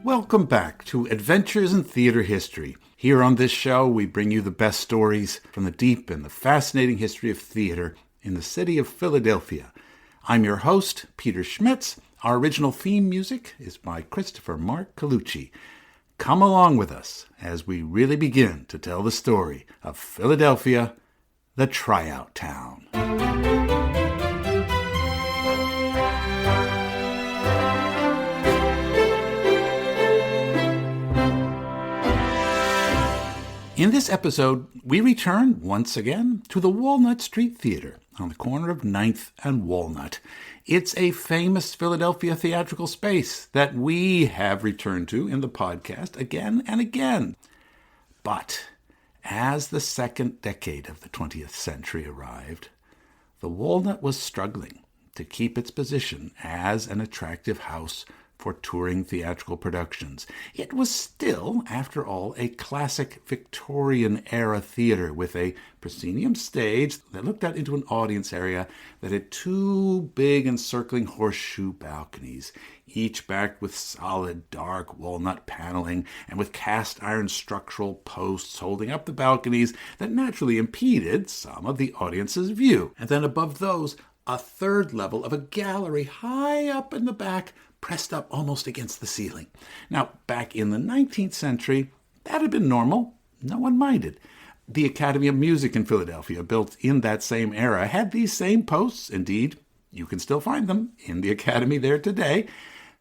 Welcome back to Adventures in Theater History. Here on this show, we bring you the best stories from the deep and the fascinating history of theater in the city of Philadelphia. I'm your host, Peter Schmitz. Our original theme music is by Christopher Mark Colucci. Come along with us as we really begin to tell the story of Philadelphia, the tryout town. In this episode, we return once again to the Walnut Street Theatre on the corner of 9th and Walnut. It's a famous Philadelphia theatrical space that we have returned to in the podcast again and again. But as the second decade of the 20th century arrived, the Walnut was struggling to keep its position as an attractive house for touring theatrical productions. It was still, after all, a classic Victorian-era theater with a proscenium stage that looked out into an audience area that had two big encircling horseshoe balconies, each backed with solid, dark walnut paneling and with cast-iron structural posts holding up the balconies that naturally impeded some of the audience's view. And then above those, a third level of a gallery high up in the back, pressed up almost against the ceiling. Now, back in the 19th century, that had been normal. No one minded. The Academy of Music in Philadelphia, built in that same era, had these same posts. Indeed, you can still find them in the Academy there today.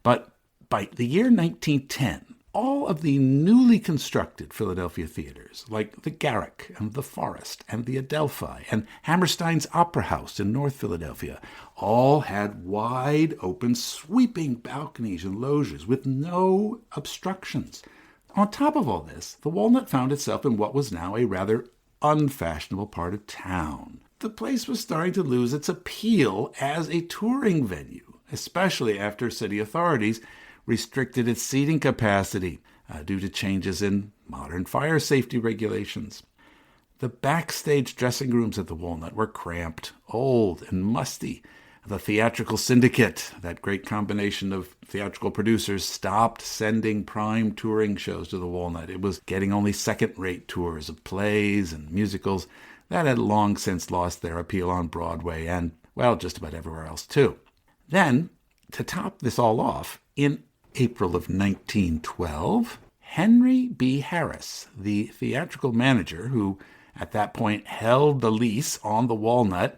But by the year 1910, all of the newly constructed Philadelphia theaters, like the Garrick and the Forest and the Adelphi and Hammerstein's Opera House in North Philadelphia, all had wide open sweeping balconies and loges with no obstructions. On top of all this, the Walnut found itself in what was now a rather unfashionable part of town. The place was starting to lose its appeal as a touring venue, especially after city authorities restricted its seating capacity due to changes in modern fire safety regulations. The backstage dressing rooms at the Walnut were cramped, old, and musty. The theatrical syndicate, that great combination of theatrical producers, stopped sending prime touring shows to the Walnut. It was getting only second-rate tours of plays and musicals that had long since lost their appeal on Broadway and, well, just about everywhere else, too. Then, to top this all off, in April of 1912, Henry B. Harris, the theatrical manager who at that point held the lease on the Walnut,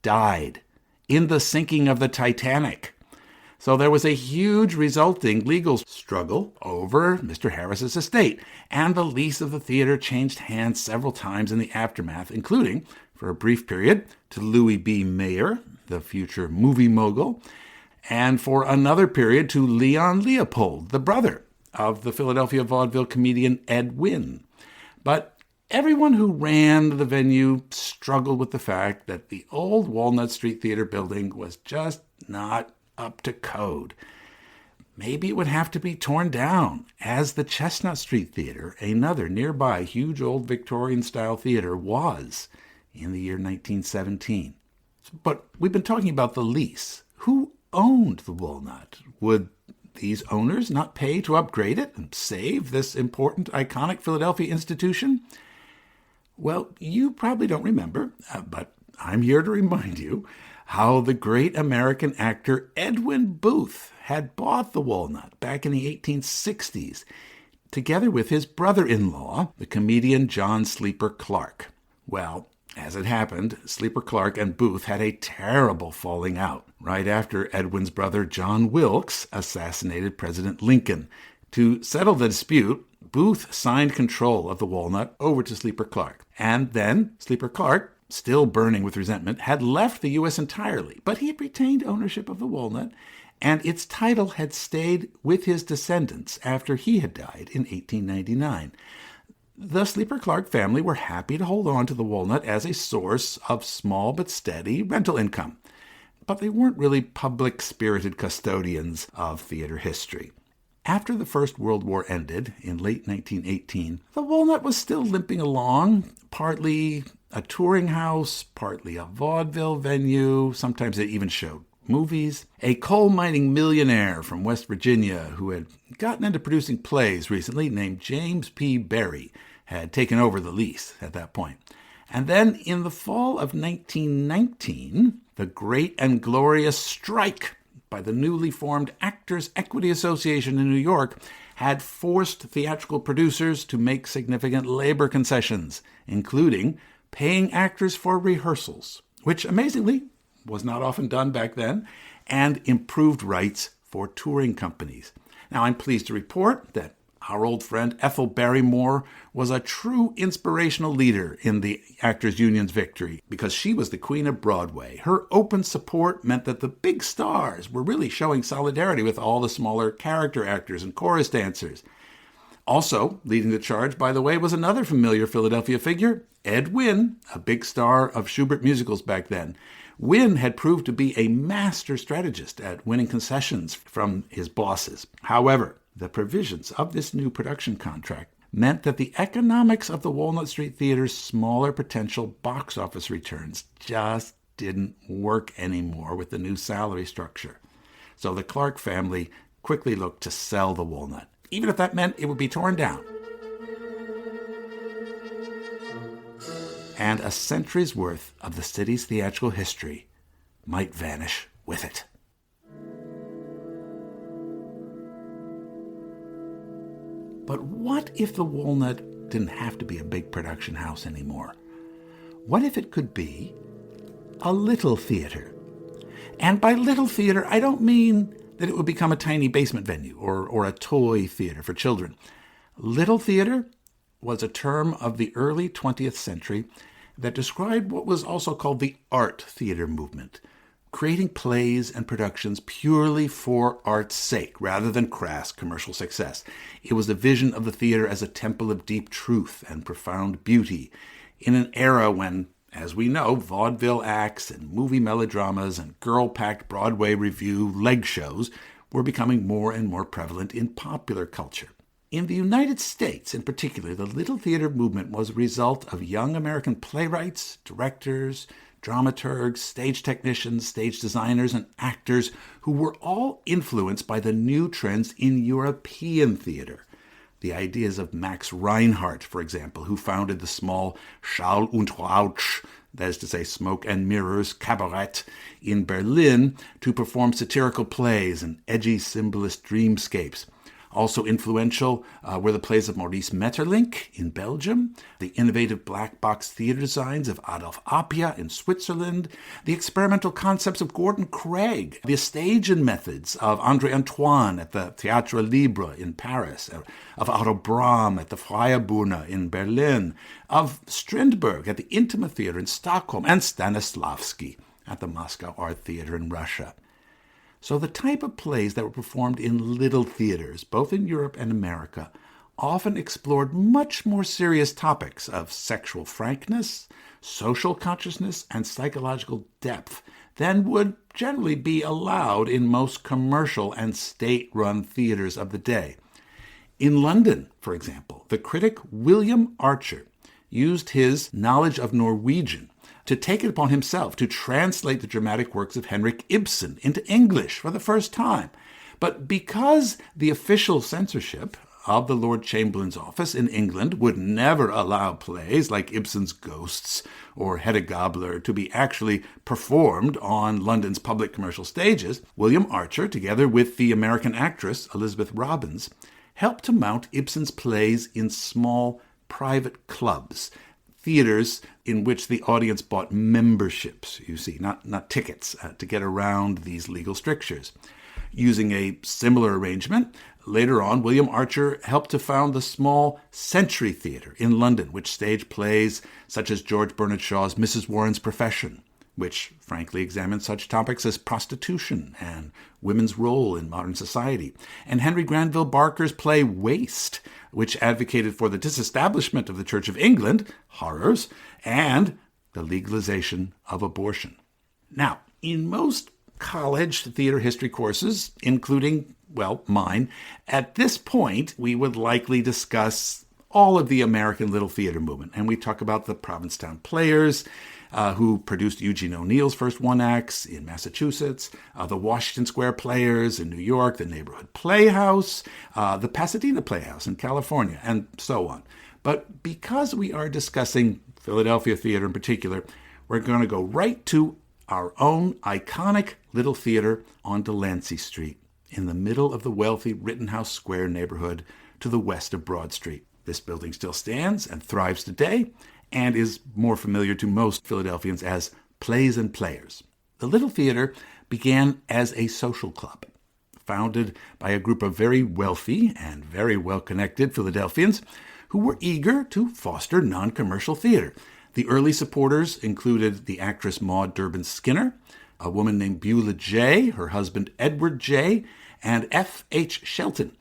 died in the sinking of the Titanic. So there was a huge resulting legal struggle over Mr. Harris's estate, and the lease of the theater changed hands several times in the aftermath, including, for a brief period, to Louis B. Mayer, the future movie mogul, and for another period to Leon Leopold, the brother of the Philadelphia vaudeville comedian Ed Wynn. But everyone who ran the venue struggled with the fact that the old Walnut Street Theatre building was just not up to code. Maybe it would have to be torn down, as the Chestnut Street Theatre, another nearby huge old Victorian-style theater, was in the year 1917. But we've been talking about the lease. Who owned the Walnut? Would these owners not pay to upgrade it and save this important, iconic Philadelphia institution? Well, you probably don't remember, but I'm here to remind you how the great American actor Edwin Booth had bought the Walnut back in the 1860s, together with his brother-in-law, the comedian John Sleeper Clark. Well, as it happened, Sleeper Clark and Booth had a terrible falling out right after Edwin's brother John Wilkes assassinated President Lincoln. To settle the dispute, Booth signed control of the Walnut over to Sleeper Clark. And then Sleeper Clark, still burning with resentment, had left the U.S. entirely, but he had retained ownership of the Walnut, and its title had stayed with his descendants after he had died in 1899. The Sleeper Clark family were happy to hold on to the Walnut as a source of small but steady rental income. But they weren't really public-spirited custodians of theater history. After the First World War ended in late 1918, the Walnut was still limping along, partly a touring house, partly a vaudeville venue. Sometimes they even showed movies. A coal mining millionaire from West Virginia who had gotten into producing plays recently, named James P. Berry, had taken over the lease at that point. And then in the fall of 1919, the great and glorious strike by the newly formed Actors' Equity Association in New York had forced theatrical producers to make significant labor concessions, including paying actors for rehearsals, which amazingly was not often done back then, and improved rights for touring companies. Now, I'm pleased to report that our old friend Ethel Barrymore was a true inspirational leader in the Actors Union's victory because she was the queen of Broadway. Her open support meant that the big stars were really showing solidarity with all the smaller character actors and chorus dancers. Also, leading the charge, by the way, was another familiar Philadelphia figure, Ed Wynn, a big star of Schubert musicals back then. Wynn had proved to be a master strategist at winning concessions from his bosses. However, the provisions of this new production contract meant that the economics of the Walnut Street Theater's smaller potential box office returns just didn't work anymore with the new salary structure. So the Clark family quickly looked to sell the Walnut, even if that meant it would be torn down. And a century's worth of the city's theatrical history might vanish with it. But what if the Walnut didn't have to be a big production house anymore? What if it could be a little theater? And by little theater, I don't mean that it would become a tiny basement venue or a toy theater for children. Little theater was a term of the early 20th century that described what was also called the art theater movement, creating plays and productions purely for art's sake rather than crass commercial success. It was a vision of the theater as a temple of deep truth and profound beauty in an era when, as we know, vaudeville acts and movie melodramas and girl-packed Broadway review leg shows were becoming more and more prevalent in popular culture. In the United States, in particular, the little theater movement was a result of young American playwrights, directors, dramaturgs, stage technicians, stage designers, and actors who were all influenced by the new trends in European theater. The ideas of Max Reinhardt, for example, who founded the small Schall und Rausch, that is to say Smoke and Mirrors cabaret in Berlin, to perform satirical plays and edgy symbolist dreamscapes. Also influential were the plays of Maurice Maeterlinck in Belgium, the innovative black box theater designs of Adolf Appia in Switzerland, the experimental concepts of Gordon Craig, the staging methods of André Antoine at the Théâtre Libre in Paris, of Otto Brahm at the Freie Bühne in Berlin, of Strindberg at the Intima Theater in Stockholm, and Stanislavski at the Moscow Art Theater in Russia. So the type of plays that were performed in little theaters, both in Europe and America, often explored much more serious topics of sexual frankness, social consciousness, and psychological depth than would generally be allowed in most commercial and state-run theaters of the day. In London, for example, the critic William Archer used his knowledge of Norwegian to take it upon himself to translate the dramatic works of Henrik Ibsen into English for the first time. But because the official censorship of the Lord Chamberlain's office in England would never allow plays like Ibsen's Ghosts or Hedda Gabler to be actually performed on London's public commercial stages, William Archer, together with the American actress Elizabeth Robbins, helped to mount Ibsen's plays in small private clubs, theaters in which the audience bought memberships, you see, not tickets, to get around these legal strictures. Using a similar arrangement, later on, William Archer helped to found the small Century Theatre in London, which staged plays such as George Bernard Shaw's Mrs. Warren's Profession, which frankly examined such topics as prostitution and women's role in modern society, and Henry Granville Barker's play Waste, which advocated for the disestablishment of the Church of England, horrors, and the legalization of abortion. Now, in most college theater history courses, including, well, mine, at this point we would likely discuss all of the American Little Theater movement. And we talk about the Provincetown Players, who produced Eugene O'Neill's first one-acts in Massachusetts, the Washington Square Players in New York, the Neighborhood Playhouse, the Pasadena Playhouse in California, and so on. But because we are discussing Philadelphia theater in particular, we're going to go right to our own iconic Little Theater on Delancey Street, in the middle of the wealthy Rittenhouse Square neighborhood to the west of Broad Street. This building still stands and thrives today, and is more familiar to most Philadelphians as Plays and Players. The Little Theater began as a social club, founded by a group of very wealthy and very well-connected Philadelphians who were eager to foster non-commercial theater. The early supporters included the actress Maude Durbin Skinner, a woman named Beulah J., her husband Edward J., and F.H. Shelton.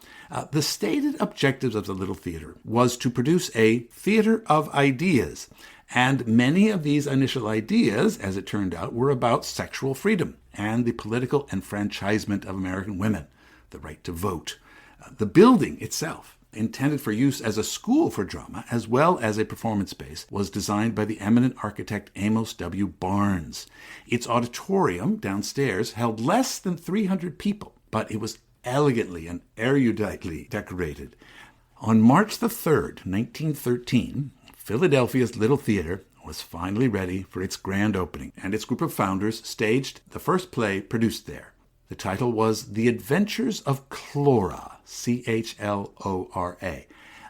The stated objectives of the Little Theater was to produce a theater of ideas, and many of these initial ideas, as it turned out, were about sexual freedom and the political enfranchisement of American women, the right to vote. The building itself, intended for use as a school for drama as well as a performance space, was designed by the eminent architect Amos W. Barnes. Its auditorium downstairs held less than 300 people, but it was elegantly and eruditely decorated. On March the 3rd, 1913, Philadelphia's Little Theater was finally ready for its grand opening, and its group of founders staged the first play produced there. The title was The Adventures of Chlora, C-H-L-O-R-A.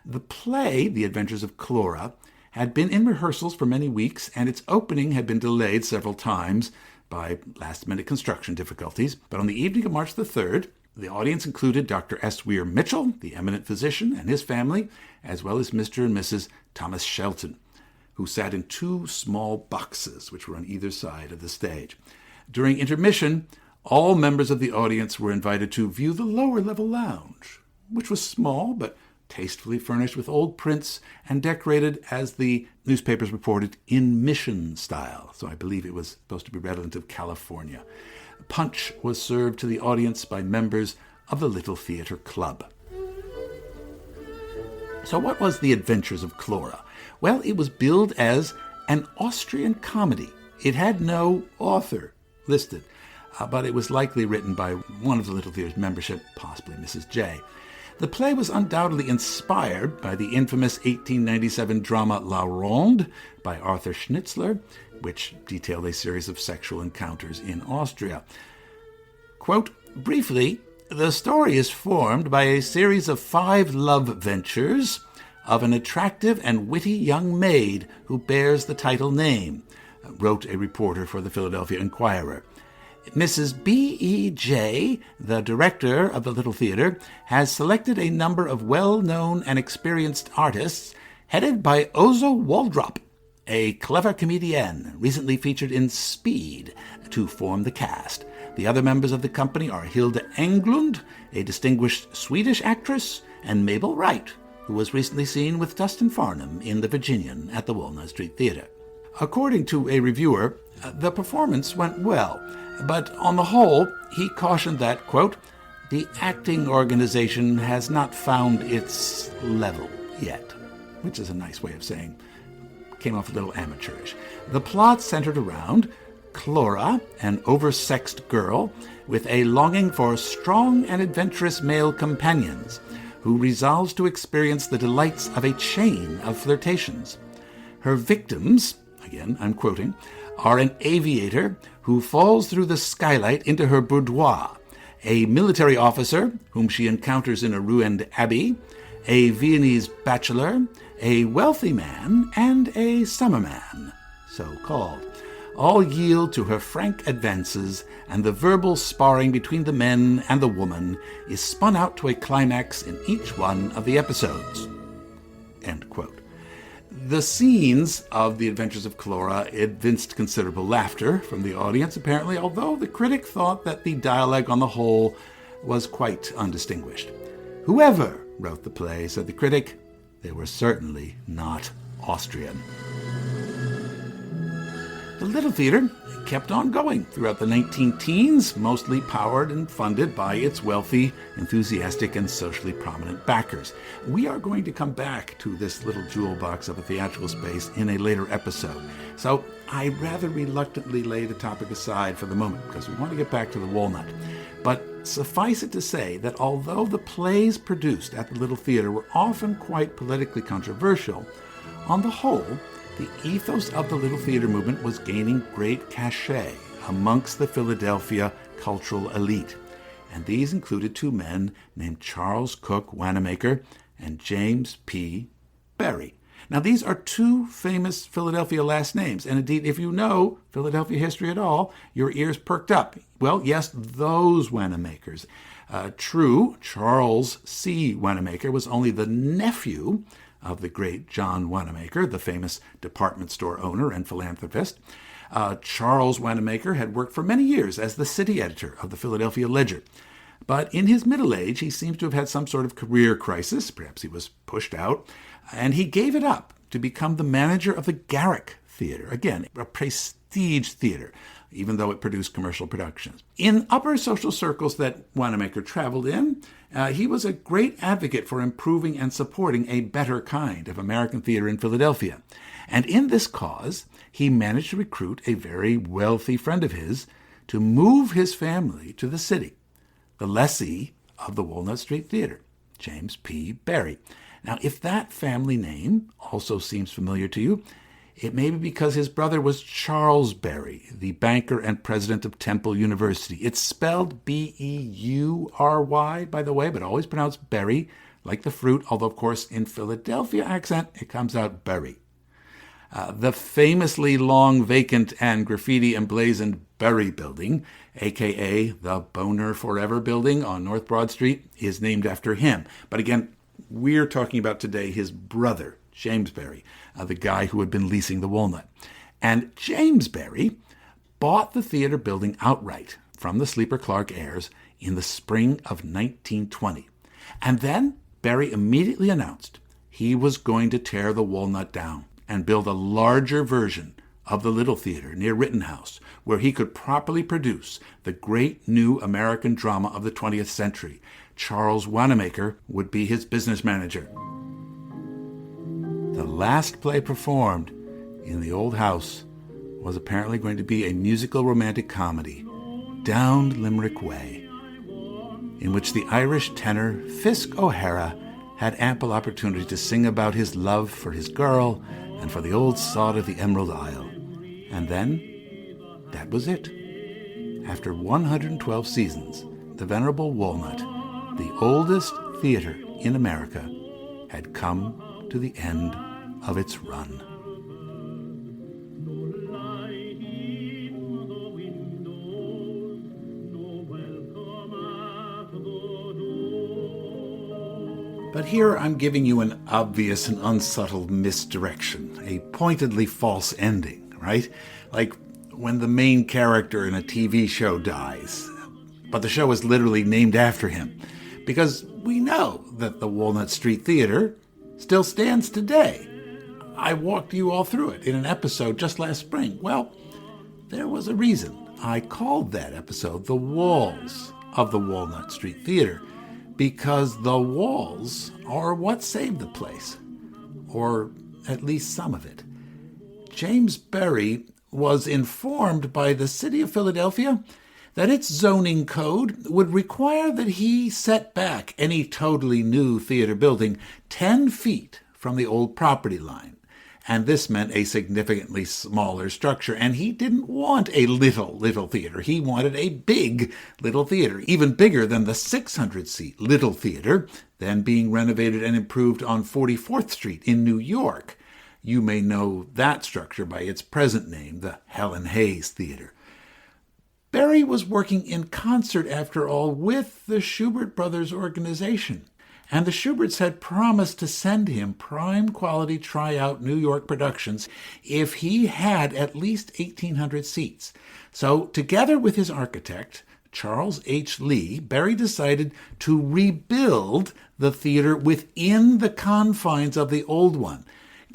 The play, The Adventures of Chlora, had been in rehearsals for many weeks, and its opening had been delayed several times by last-minute construction difficulties. But on the evening of March the 3rd, the audience included Dr. S. Weir Mitchell, the eminent physician, and his family, as well as Mr. and Mrs. Thomas Shelton, who sat in two small boxes which were on either side of the stage. During intermission, all members of the audience were invited to view the lower-level lounge, which was small but tastefully furnished with old prints and decorated, as the newspapers reported, in mission style. So I believe it was supposed to be redolent of California. Punch was served to the audience by members of the Little Theater Club. So what was The Adventures of Chlora? Well, it was billed as an Austrian comedy. It had no author listed, but it was likely written by one of the Little Theater's membership, possibly Mrs. J. The play was undoubtedly inspired by the infamous 1897 drama La Ronde by Arthur Schnitzler, which detailed a series of sexual encounters in Austria. Quote, briefly, the story is formed by a series of 5 love ventures of an attractive and witty young maid who bears the title name, wrote a reporter for the Philadelphia Inquirer. Mrs. B.E.J., the director of the Little Theater, has selected a number of well-known and experienced artists, headed by Ozo Waldrop, a clever comedian recently featured in Speed, to form the cast. The other members of the company are Hilda Englund, a distinguished Swedish actress, and Mabel Wright, who was recently seen with Dustin Farnham in The Virginian at the Walnut Street Theatre. According to a reviewer, the performance went well, but on the whole, he cautioned that, quote, the acting organization has not found its level yet, which is a nice way of saying came off a little amateurish. The plot centered around Chlora, an oversexed girl with a longing for strong and adventurous male companions, who resolves to experience the delights of a chain of flirtations. Her victims, again I'm quoting, are an aviator who falls through the skylight into her boudoir, a military officer whom she encounters in a ruined abbey, a Viennese bachelor, a wealthy man, and a summer man, so-called. All yield to her frank advances, and the verbal sparring between the men and the woman is spun out to a climax in each one of the episodes. End quote. The scenes of The Adventures of Chlora evinced considerable laughter from the audience, apparently, although the critic thought that the dialogue on the whole was quite undistinguished. Whoever wrote the play, said the critic, they were certainly not Austrian. The Little Theatre kept on going throughout the 19-teens, mostly powered and funded by its wealthy, enthusiastic, and socially prominent backers. We are going to come back to this little jewel box of a theatrical space in a later episode. So I rather reluctantly lay the topic aside for the moment because we want to get back to the Walnut. But suffice it to say that although the plays produced at the Little Theatre were often quite politically controversial, on the whole, the ethos of the Little Theatre movement was gaining great cachet amongst the Philadelphia cultural elite. And these included two men named Charles Cook Wanamaker and James P. Berry. Now, these are two famous Philadelphia last names, and indeed, if you know Philadelphia history at all, your ears perked up. Well, yes, those Wanamakers. True, Charles C. Wanamaker was only the nephew of the great John Wanamaker, the famous department store owner and philanthropist. Charles Wanamaker had worked for many years as the city editor of the Philadelphia Ledger. But in his middle age, he seems to have had some sort of career crisis. Perhaps he was pushed out. And he gave it up to become the manager of the Garrick Theatre. Again, a prestige theater, even though it produced commercial productions. In upper social circles that Wanamaker traveled in, he was a great advocate for improving and supporting a better kind of American theater in Philadelphia. And in this cause, he managed to recruit a very wealthy friend of his to move his family to the city, the lessee of the Walnut Street Theatre, James P. Berry. Now, if that family name also seems familiar to you, it may be because his brother was Charles Berry, the banker and president of Temple University. It's spelled B-E-U-R-Y, by the way, but always pronounced Berry, like the fruit, although, of course, in Philadelphia accent, it comes out Berry. The famously long, vacant, and graffiti-emblazoned Berry Building, a.k.a. the Boner Forever Building on North Broad Street, is named after him. But again, we're talking about today his brother, James Berry, the guy who had been leasing the Walnut. And James Berry bought the theater building outright from the Sleeper Clark heirs in the spring of 1920. And then Berry immediately announced he was going to tear the Walnut down and build a larger version of the Little Theatre near Rittenhouse, where he could properly produce the great new American drama of the 20th century. Charles Wanamaker would be his business manager. The last play performed in the old house was apparently going to be a musical romantic comedy, Down Limerick Way, in which the Irish tenor Fisk O'Hara had ample opportunity to sing about his love for his girl and for the old sod of the Emerald Isle. And then, that was it. After 112 seasons, the venerable Walnut, the oldest theater in America, had come to the end of its run. But here I'm giving you an obvious and unsubtle misdirection, a pointedly false ending, right? Like when the main character in a TV show dies, but the show is literally named after him, because we know that the Walnut Street Theatre still stands today. I walked you all through it in an episode just last spring. Well, there was a reason I called that episode The Walls of the Walnut Street Theatre, because the walls are what saved the place, or at least some of it. James Berry was informed by the city of Philadelphia that its zoning code would require that he set back any totally new theater building 10 feet from the old property line. And this meant a significantly smaller structure. And he didn't want a little theater. He wanted a big Little Theater, even bigger than the 600-seat Little Theater, then being renovated and improved on 44th Street in New York. You may know that structure by its present name, the Helen Hayes Theater. Berry was working in concert, after all, with the Schubert Brothers organization. And the Schuberts had promised to send him prime-quality tryout New York productions if he had at least 1,800 seats. So, together with his architect, Charles H. Lee, Berry decided to rebuild the theater within the confines of the old one,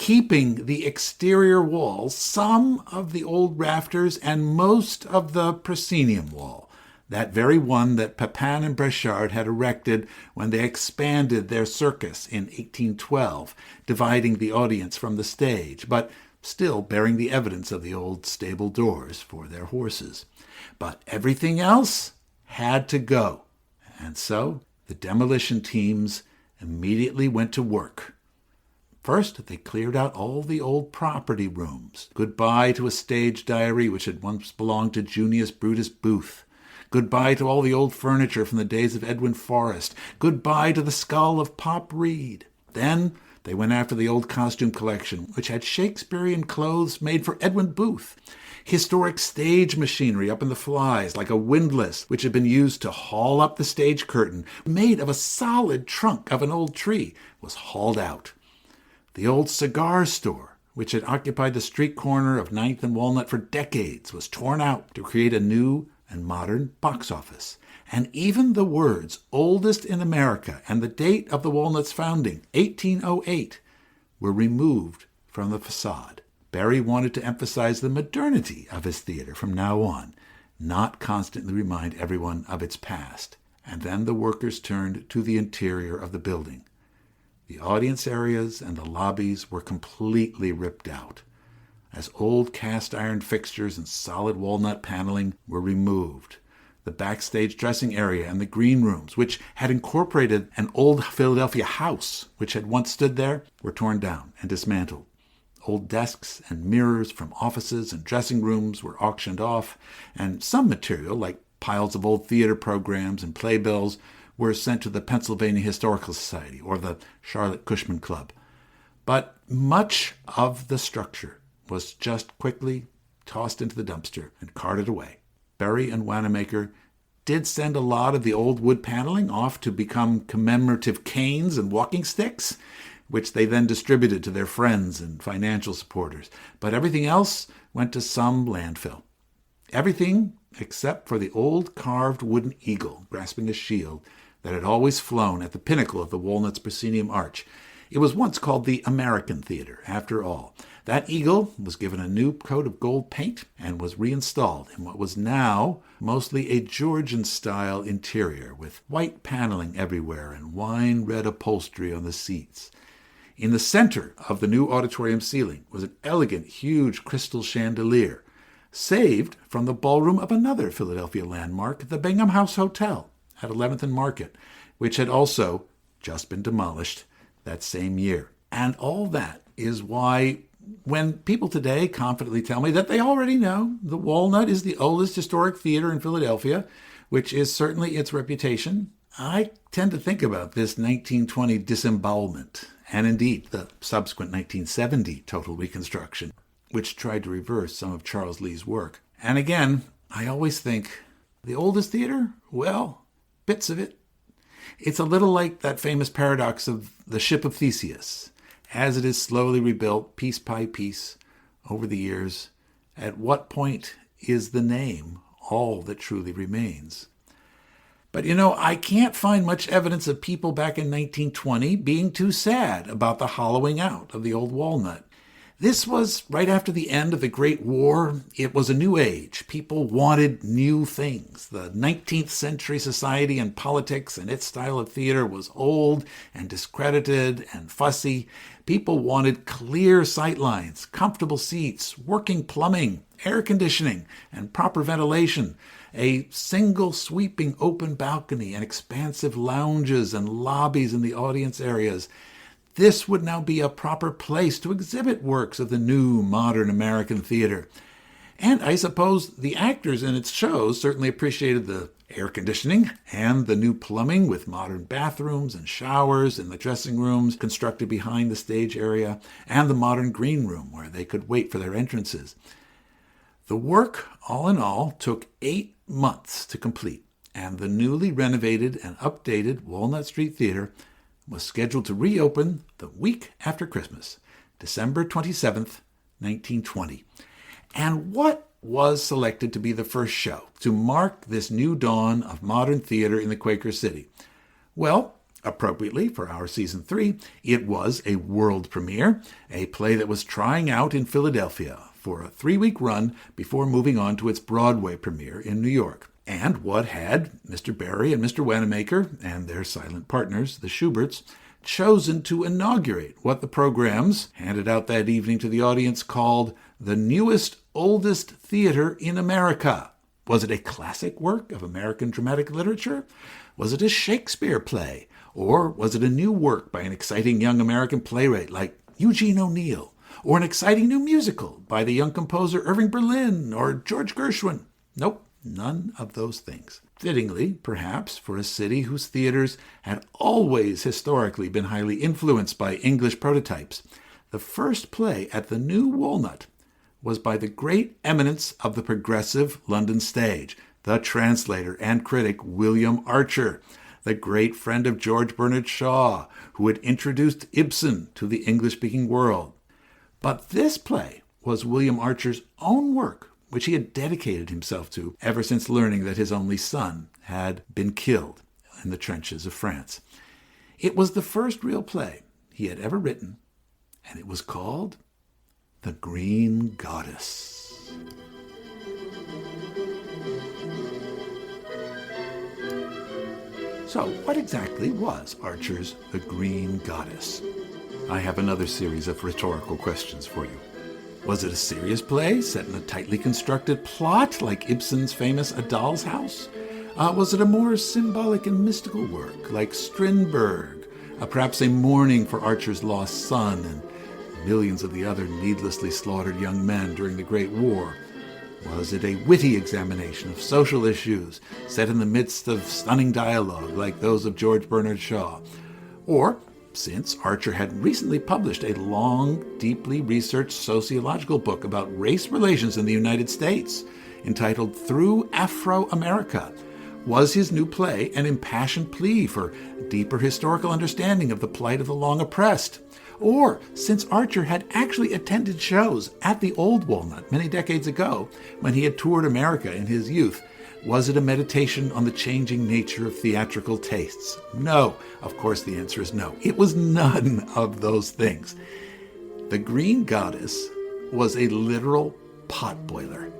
keeping the exterior walls, some of the old rafters, and most of the proscenium wall, that very one that Pepin and Breschard had erected when they expanded their circus in 1812, dividing the audience from the stage, but still bearing the evidence of the old stable doors for their horses. But everything else had to go, and so the demolition teams immediately went to work. First, they cleared out all the old property rooms. Goodbye to a stage diary which had once belonged to Junius Brutus Booth. Goodbye to all the old furniture from the days of Edwin Forrest. Goodbye to the skull of Pop Reed. Then they went after the old costume collection, which had Shakespearean clothes made for Edwin Booth. Historic stage machinery up in the flies, like a windlass, which had been used to haul up the stage curtain, made of a solid trunk of an old tree, was hauled out. The old cigar store, which had occupied the street corner of 9th and Walnut for decades, was torn out to create a new and modern box office. And even the words "oldest in America" and the date of the Walnut's founding, 1808, were removed from the facade. Barry wanted to emphasize the modernity of his theater from now on, not constantly remind everyone of its past. And then the workers turned to the interior of the building. The audience areas and the lobbies were completely ripped out, as old cast-iron fixtures and solid walnut paneling were removed. The backstage dressing area and the green rooms, which had incorporated an old Philadelphia house which had once stood there, were torn down and dismantled. Old desks and mirrors from offices and dressing rooms were auctioned off, and some material, like piles of old theater programs and playbills, were sent to the Pennsylvania Historical Society or the Charlotte Cushman Club. But much of the structure was just quickly tossed into the dumpster and carted away. Berry and Wanamaker did send a lot of the old wood paneling off to become commemorative canes and walking sticks, which they then distributed to their friends and financial supporters. But everything else went to some landfill. Everything except for the old carved wooden eagle grasping a shield that had always flown at the pinnacle of the Walnut's proscenium arch. It was once called the American Theatre, after all. That eagle was given a new coat of gold paint and was reinstalled in what was now mostly a Georgian-style interior with white paneling everywhere and wine-red upholstery on the seats. In the center of the new auditorium ceiling was an elegant, huge crystal chandelier, saved from the ballroom of another Philadelphia landmark, the Bingham House Hotel at 11th and Market, which had also just been demolished that same year. And all that is why when people today confidently tell me that they already know the Walnut is the oldest historic theater in Philadelphia, which is certainly its reputation, I tend to think about this 1920 disembowelment, and indeed the subsequent 1970 total reconstruction, which tried to reverse some of Charles Lee's work. And again, I always think, the oldest theater? Well, bits of it. It's a little like that famous paradox of the ship of Theseus. As it is slowly rebuilt, piece by piece, over the years, at what point is the name all that truly remains? But I can't find much evidence of people back in 1920 being too sad about the hollowing out of the old Walnut. This was right after the end of the Great War. It was a new age. People wanted new things. The 19th century society and politics and its style of theater was old and discredited and fussy. People wanted clear sightlines, comfortable seats, working plumbing, air conditioning, and proper ventilation, a single sweeping open balcony and expansive lounges and lobbies in the audience areas. This would now be a proper place to exhibit works of the new modern American theater. And I suppose the actors in its shows certainly appreciated the air conditioning and the new plumbing with modern bathrooms and showers in the dressing rooms constructed behind the stage area, and the modern green room where they could wait for their entrances. The work, all in all, took 8 months to complete, and the newly renovated and updated Walnut Street Theatre was scheduled to reopen the week after Christmas, December 27th, 1920. And what was selected to be the first show to mark this new dawn of modern theater in the Quaker City? Well, Appropriately for our season 3, it was a world premiere, a play that was trying out in Philadelphia for a 3-week run before moving on to its Broadway premiere in New York. And what had Mr. Barry and Mr. Wanamaker and their silent partners, the Schuberts, chosen to inaugurate what the programs handed out that evening to the audience called the newest, oldest theater in America. Was it a classic work of American dramatic literature? Was it a Shakespeare play? Or was it a new work by an exciting young American playwright like Eugene O'Neill? Or an exciting new musical by the young composer Irving Berlin or George Gershwin? Nope, none of those things. Fittingly, perhaps, for a city whose theaters had always historically been highly influenced by English prototypes, the first play at the new Walnut was by the great eminence of the progressive London stage, the translator and critic William Archer, the great friend of George Bernard Shaw, who had introduced Ibsen to the English-speaking world. But this play was William Archer's own work, which he had dedicated himself to ever since learning that his only son had been killed in the trenches of France. It was the first real play he had ever written, and it was called The Green Goddess. So, what exactly was Archer's The Green Goddess? I have another series of rhetorical questions for you. Was it a serious play set in a tightly constructed plot like Ibsen's famous A Doll's House? Was it a more symbolic and mystical work like Strindberg? Perhaps a mourning for Archer's lost son and millions of the other needlessly slaughtered young men during the Great War? Was it a witty examination of social issues set in the midst of stunning dialogue like those of George Bernard Shaw? Or, since Archer had recently published a long, deeply researched sociological book about race relations in the United States, entitled Through Afro-America, was his new play an impassioned plea for deeper historical understanding of the plight of the long oppressed? Or, since Archer had actually attended shows at the Old Walnut many decades ago, when he had toured America in his youth, was it a meditation on the changing nature of theatrical tastes? No. Of course the answer is no. It was none of those things. The Green Goddess was a literal potboiler,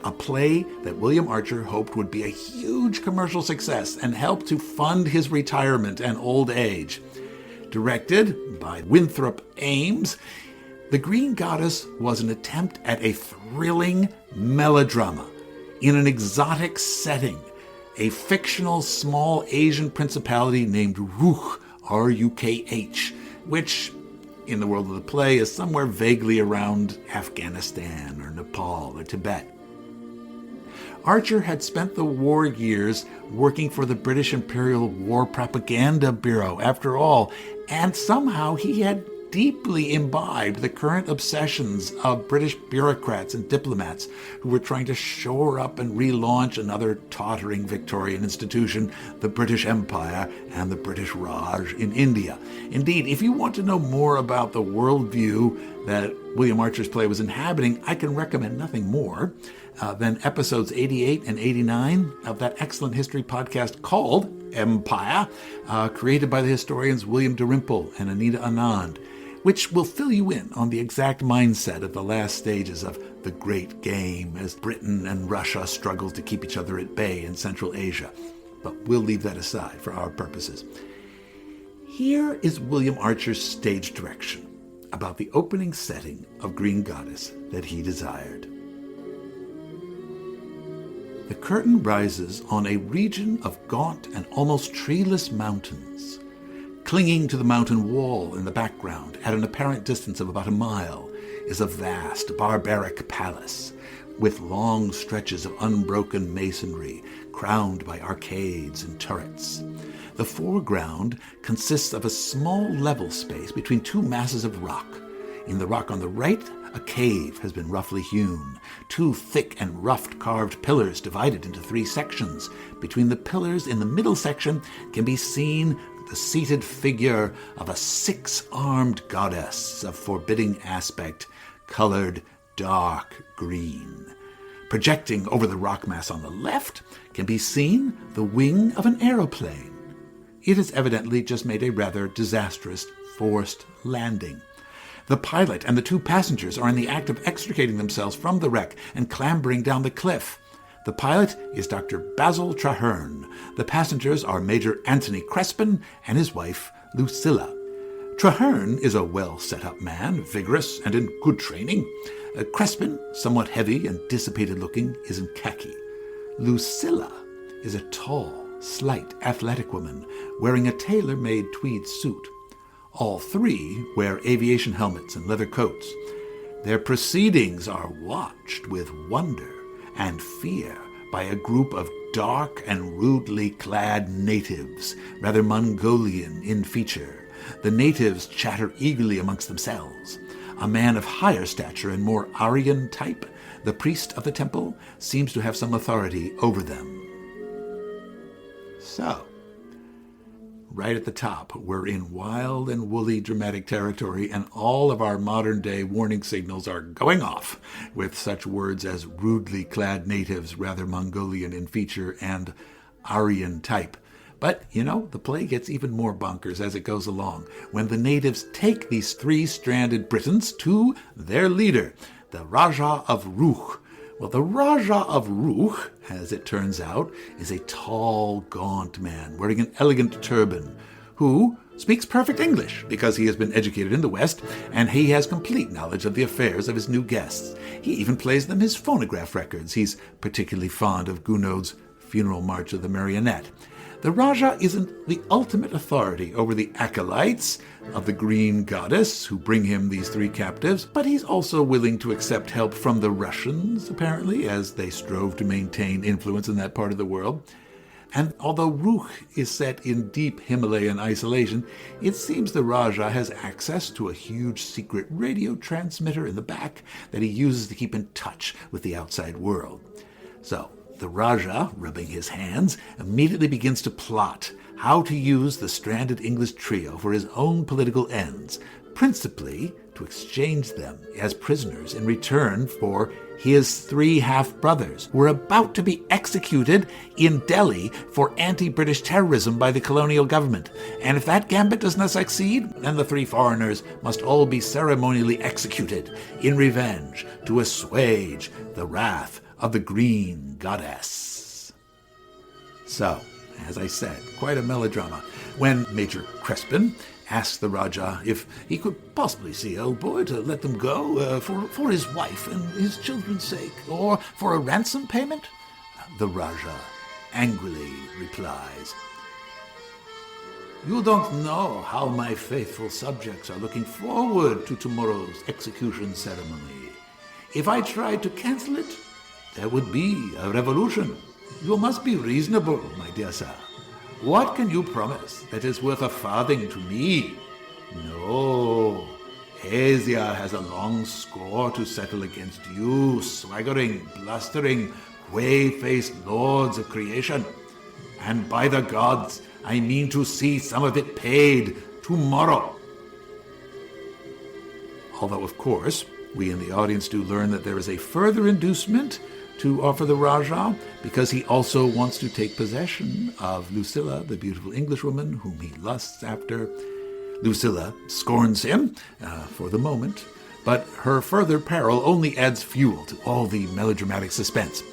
a play that William Archer hoped would be a huge commercial success and help to fund his retirement and old age. Directed by Winthrop Ames, The Green Goddess was an attempt at a thrilling melodrama in an exotic setting, a fictional small Asian principality named Rukh, R-U-K-H, which, in the world of the play, is somewhere vaguely around Afghanistan or Nepal or Tibet. Archer had spent the war years working for the British Imperial War Propaganda Bureau, after all, and somehow he had deeply imbibed the current obsessions of British bureaucrats and diplomats who were trying to shore up and relaunch another tottering Victorian institution, the British Empire and the British Raj in India. Indeed, if you want to know more about the worldview that William Archer's play was inhabiting, I can recommend nothing more than episodes 88 and 89 of that excellent history podcast called Empire, created by the historians William Dalrymple and Anita Anand, which will fill you in on the exact mindset of the last stages of the Great Game as Britain and Russia struggled to keep each other at bay in Central Asia. But we'll leave that aside for our purposes. Here is William Archer's stage direction about the opening setting of Green Goddess that he desired. The curtain rises on a region of gaunt and almost treeless mountains. Clinging to the mountain wall in the background, at an apparent distance of about a mile, is a vast, barbaric palace, with long stretches of unbroken masonry, crowned by arcades and turrets. The foreground consists of a small level space between two masses of rock. In the rock on the right, a cave has been roughly hewn. Two thick and rough carved pillars divided into three sections. Between the pillars in the middle section can be seen the seated figure of a six-armed goddess of forbidding aspect, colored dark green. Projecting over the rock mass on the left can be seen the wing of an aeroplane. it has evidently just made a rather disastrous forced landing. The pilot and the 2 passengers are in the act of extricating themselves from the wreck and clambering down the cliff. The pilot is Dr. Basil Traherne. The passengers are Major Anthony Crespin and his wife, Lucilla. Traherne is a well-set-up man, vigorous and in good training. Crespin, somewhat heavy and dissipated-looking, is in khaki. Lucilla is a tall, slight, athletic woman wearing a tailor-made tweed suit. All 3 wear aviation helmets and leather coats. Their proceedings are watched with wonder and fear by a group of dark and rudely clad natives, rather Mongolian in feature. The natives chatter eagerly amongst themselves. A man of higher stature and more Aryan type, the priest of the temple, seems to have some authority over them. So, right at the top, we're in wild and woolly dramatic territory, and all of our modern-day warning signals are going off with such words as rudely clad natives, rather Mongolian in feature, and Aryan type. But, the play gets even more bonkers as it goes along, when the natives take these 3 stranded Britons to their leader, the Raja of Ruch. Well, the Raja of Ruch, as it turns out, is a tall, gaunt man wearing an elegant turban who speaks perfect English because he has been educated in the West and he has complete knowledge of the affairs of his new guests. He even plays them his phonograph records. He's particularly fond of Gounod's Funeral March of the Marionette. The Raja isn't the ultimate authority over the acolytes of the Green Goddess who bring him these 3 captives, but he's also willing to accept help from the Russians, apparently, as they strove to maintain influence in that part of the world. And although Ruch is set in deep Himalayan isolation, it seems the Raja has access to a huge secret radio transmitter in the back that he uses to keep in touch with the outside world. So, the Raja, rubbing his hands, immediately begins to plot how to use the stranded English trio for his own political ends, principally to exchange them as prisoners in return for his 3 half-brothers, who are about to be executed in Delhi for anti-British terrorism by the colonial government. And if that gambit does not succeed, then the 3 foreigners must all be ceremonially executed in revenge to assuage the wrath of the Green Goddess. So, as I said, quite a melodrama. When Major Crespin asked the Raja if he could possibly see old boy to let them go for his wife and his children's sake, or for a ransom payment, the Raja angrily replies, "You don't know how my faithful subjects are looking forward to tomorrow's execution ceremony. If I tried to cancel it, there would be a revolution. You must be reasonable, my dear sir. What can you promise that is worth a farthing to me? No. Asia has a long score to settle against you, swaggering, blustering, whey-faced lords of creation. And by the gods, I mean to see some of it paid tomorrow." Although, of course, we in the audience do learn that there is a further inducement to offer the Raja, because he also wants to take possession of Lucilla, the beautiful Englishwoman whom he lusts after. Lucilla scorns him for the moment, but her further peril only adds fuel to all the melodramatic suspense.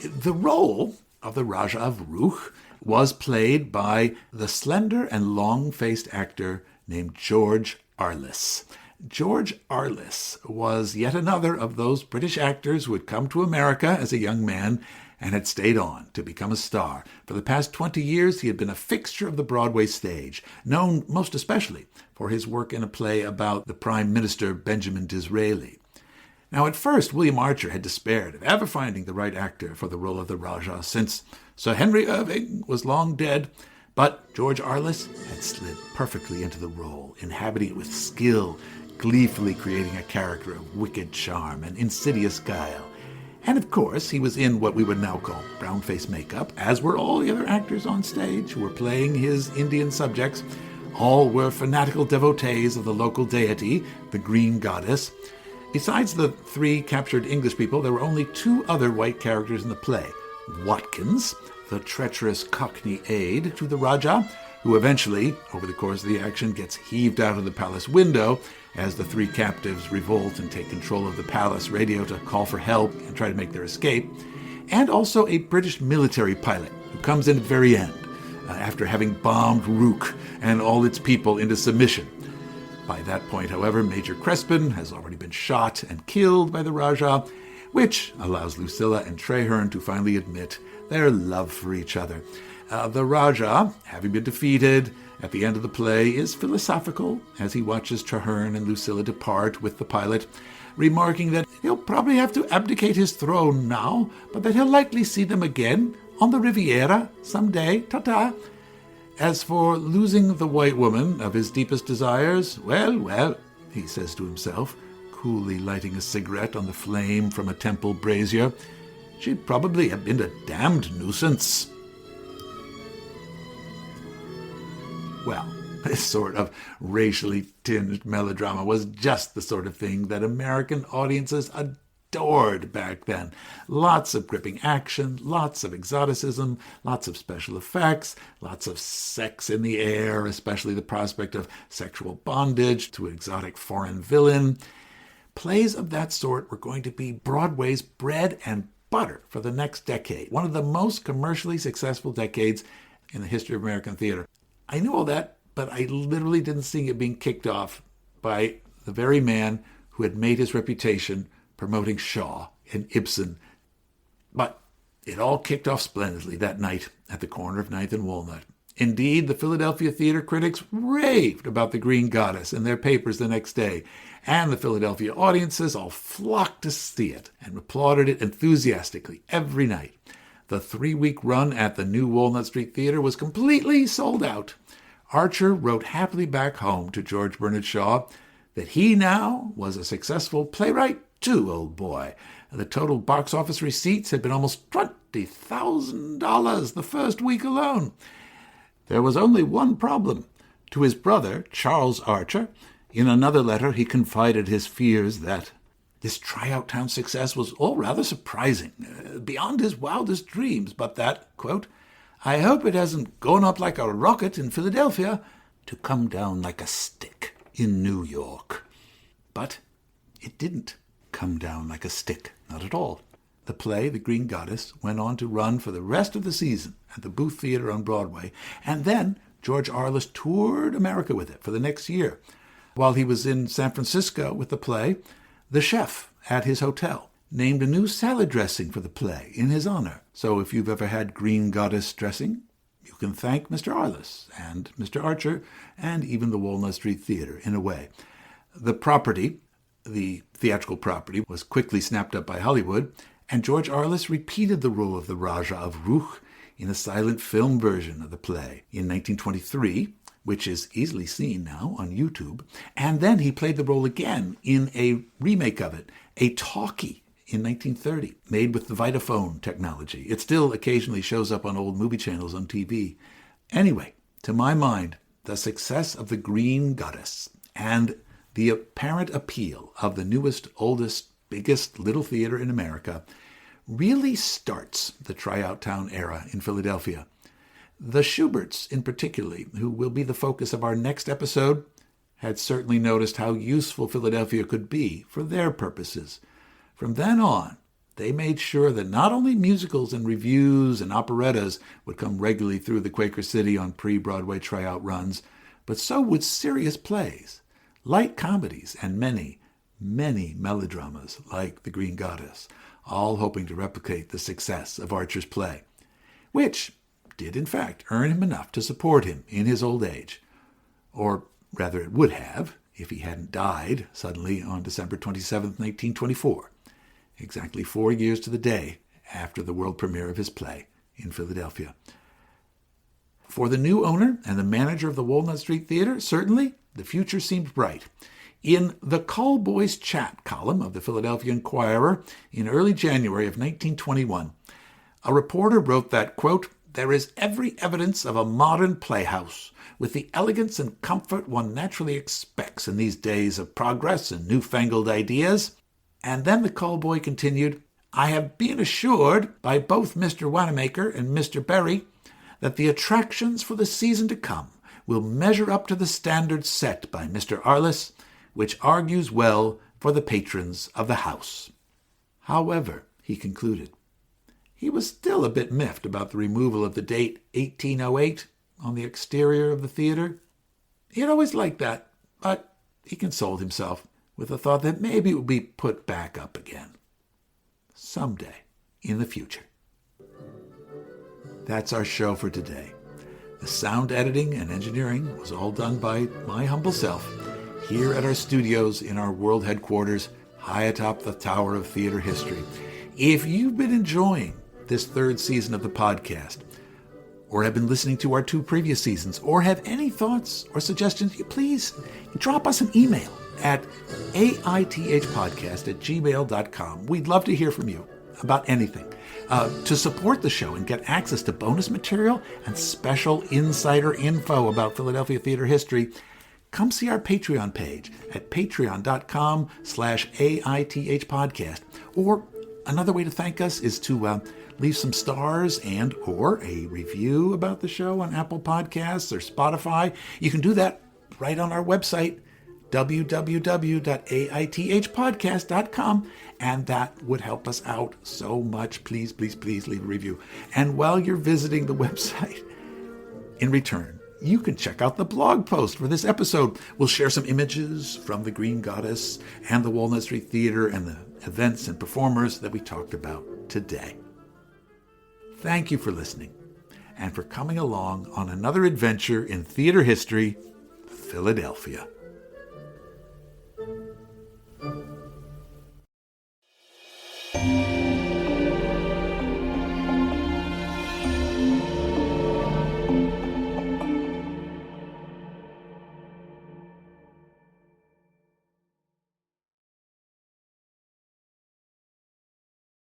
The role of the Raja of Ruch was played by the slender and long-faced actor named George Arliss. George Arliss was yet another of those British actors who had come to America as a young man and had stayed on to become a star. For the past 20 years, he had been a fixture of the Broadway stage, known most especially for his work in a play about the Prime Minister Benjamin Disraeli. Now, at first, William Archer had despaired of ever finding the right actor for the role of the Raja, since Sir Henry Irving was long dead. But George Arliss had slid perfectly into the role, inhabiting it with skill, gleefully creating a character of wicked charm and insidious guile. And of course, he was in what we would now call brown-face makeup, as were all the other actors on stage who were playing his Indian subjects. All were fanatical devotees of the local deity, the Green Goddess. Besides the 3 captured English people, there were only 2 other white characters in the play. Watkins, the treacherous Cockney aide to the Raja, who eventually, over the course of the action, gets heaved out of the palace window as the three captives revolt and take control of the palace radio to call for help and try to make their escape, and also a British military pilot who comes in at the very end after having bombed Rook and all its people into submission. By that point, however, Major Crespin has already been shot and killed by the Rajah, which allows Lucilla and Traherne to finally admit their love for each other. The Rajah, having been defeated at the end of the play, is philosophical as he watches Traherne and Lucilla depart with the pilot, remarking that he'll probably have to abdicate his throne now, but that he'll likely see them again on the Riviera someday. Ta-ta. As for losing the white woman of his deepest desires, well, he says to himself, coolly lighting a cigarette on the flame from a temple brazier, she'd probably have been a damned nuisance. Well, this sort of racially tinged melodrama was just the sort of thing that American audiences adored back then. Lots of gripping action, lots of exoticism, lots of special effects, lots of sex in the air, especially the prospect of sexual bondage to an exotic foreign villain. Plays of that sort were going to be Broadway's bread and butter for the next decade, one of the most commercially successful decades in the history of American theater. I knew all that, but I literally didn't see it being kicked off by the very man who had made his reputation promoting Shaw and Ibsen. But it all kicked off splendidly that night at the corner of 9th and Walnut. Indeed, the Philadelphia theater critics raved about The Green Goddess in their papers the next day, and the Philadelphia audiences all flocked to see it and applauded it enthusiastically every night. The 3-week run at the new Walnut Street Theatre was completely sold out. Archer wrote happily back home to George Bernard Shaw that he now was a successful playwright too, old boy. The total box office receipts had been almost $20,000 the first week alone. There was only one problem. To his brother, Charles Archer, in another letter he confided his fears that this tryout town success was all rather surprising, beyond his wildest dreams, but that, quote, I hope it hasn't gone up like a rocket in Philadelphia to come down like a stick in New York. But it didn't come down like a stick, not at all. The play, The Green Goddess, went on to run for the rest of the season at the Booth Theatre on Broadway, and then George Arliss toured America with it for the next year. While he was in San Francisco with the play, the chef at his hotel named a new salad dressing for the play in his honor. So if you've ever had Green Goddess dressing, you can thank Mr. Arliss and Mr. Archer and even the Walnut Street Theatre in a way. The property, the theatrical property, was quickly snapped up by Hollywood, and George Arliss repeated the role of the Rajah of Rook in a silent film version of the play in 1923, which is easily seen now on YouTube. And then he played the role again in a remake of it, a talkie, in 1930, made with the Vitaphone technology. It still occasionally shows up on old movie channels on TV. Anyway, to my mind, the success of The Green Goddess and the apparent appeal of the newest, oldest, biggest little theater in America really starts the tryout town era in Philadelphia. The Schuberts, in particular, who will be the focus of our next episode, had certainly noticed how useful Philadelphia could be for their purposes. From then on, they made sure that not only musicals and revues and operettas would come regularly through the Quaker City on pre-Broadway tryout runs, but so would serious plays, light comedies, and many, many melodramas like The Green Goddess, all hoping to replicate the success of Archer's play, which did in fact earn him enough to support him in his old age. Or rather it would have, if he hadn't died suddenly on December 27, 1924, exactly 4 years to the day after the world premiere of his play in Philadelphia. For the new owner and the manager of the Walnut Street Theatre, certainly the future seemed bright. In the Call Boys Chat column of the Philadelphia Inquirer in early January of 1921, a reporter wrote that, quote, there is every evidence of a modern playhouse, with the elegance and comfort one naturally expects in these days of progress and newfangled ideas. And then the call boy continued, I have been assured by both Mr. Wanamaker and Mr. Berry that the attractions for the season to come will measure up to the standards set by Mr. Arliss, which argues well for the patrons of the house. However, he concluded, he was still a bit miffed about the removal of the date 1808 on the exterior of the theater. He had always liked that, but he consoled himself with the thought that maybe it would be put back up again someday in the future. That's our show for today. The sound editing and engineering was all done by my humble self here at our studios in our world headquarters high atop the Tower of Theater History. If you've been enjoying this third season of the podcast, or have been listening to our 2 previous seasons, or have any thoughts or suggestions, please drop us an email at aithpodcast@gmail.com. We'd love to hear from you about anything. To support the show and get access to bonus material and special insider info about Philadelphia theater history, come see our Patreon page at patreon.com/AITHpodcast. Or another way to thank us is to leave some stars and or a review about the show on Apple Podcasts or Spotify. You can do that right on our website, www.aithpodcast.com, and that would help us out so much. Please, please, please leave a review. And while you're visiting the website, in return, you can check out the blog post for this episode. We'll share some images from the Green Goddess and the Walnut Street Theatre and the events and performers that we talked about today. Thank you for listening and for coming along on another adventure in theater history, Philadelphia.